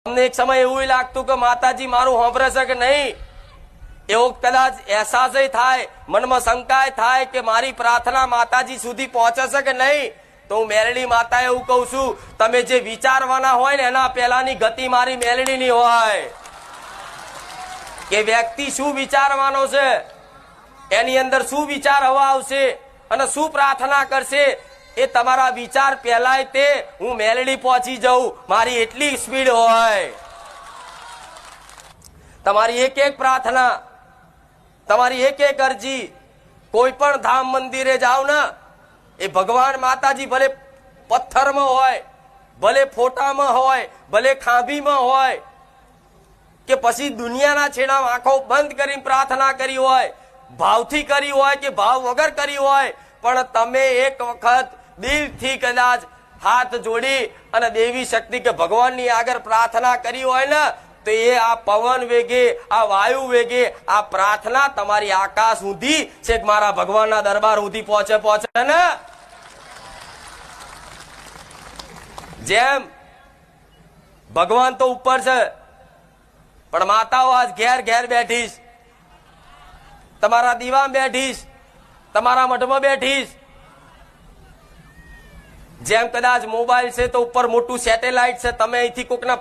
તમને એક સમય એવું લાગતું કે માતાજી મારું સાંભળે છે કે નહીં, એવો કદાચ અહેસાસ થાય, મનમાં શંકા થાય કે મારી પ્રાર્થના માતાજી સુધી પહોંચે છે કે નહીં, તો હું મેલડી માતા એવું કહું છું, તમે જે વિચારવાના હોય ને એના પહેલાની ગતિ મારી મેલડીની હોય. કે વ્યક્તિ શું વિચારવાનો છે, એની અંદર શું વિચાર હવા આવશે અને શું પ્રાર્થના કરશે, એ તમારા વિચાર પહેલાય તે હું મેલડી પહોંચી જાઉં, મારી એટલી સ્પીડ હોય. તમારી એક એક પ્રાર્થના, તમારી એક એક અરજી, કોઈ પણ ધામ મંદિરે જાઓ ને, એ ભગવાન માતાજી ભલે પથ્થરમાં હોય, ભલે ફોટામાં હોય, ભલે ખાંભીમાં હોય, કે પછી દુનિયાના છેડામાં આંખો બંધ કરીને પ્રાર્થના કરી હોય, ભાવથી કરી હોય કે ભાવ વગર કરી હોય, પણ તમે એક વખત દિલથી કદાચ હાથ જોડી અને દેવી શક્તિ કે ભગવાનની આગળ પ્રાર્થના કરી હોય ને, તો એ આ પવન વેગે, આ વાયુ વેગે, આ પ્રાર્થના તમારી આકાશ સુધી છેક મારા ભગવાનના દરબાર સુધી પહોંચે ને. જેમ ભગવાન તો ઉપર છે, પણ માતાઓ આજ ઘેર ઘેર બેઠીશ, તમારા દીવામાં બેઠીશ, તમારા મઠમાં બેઠીશ. જેમ કદાચ મોબાઈલ છે તો ઉપર મોટું સેટેલાઇટ છે, તમે અહીંથી કોકના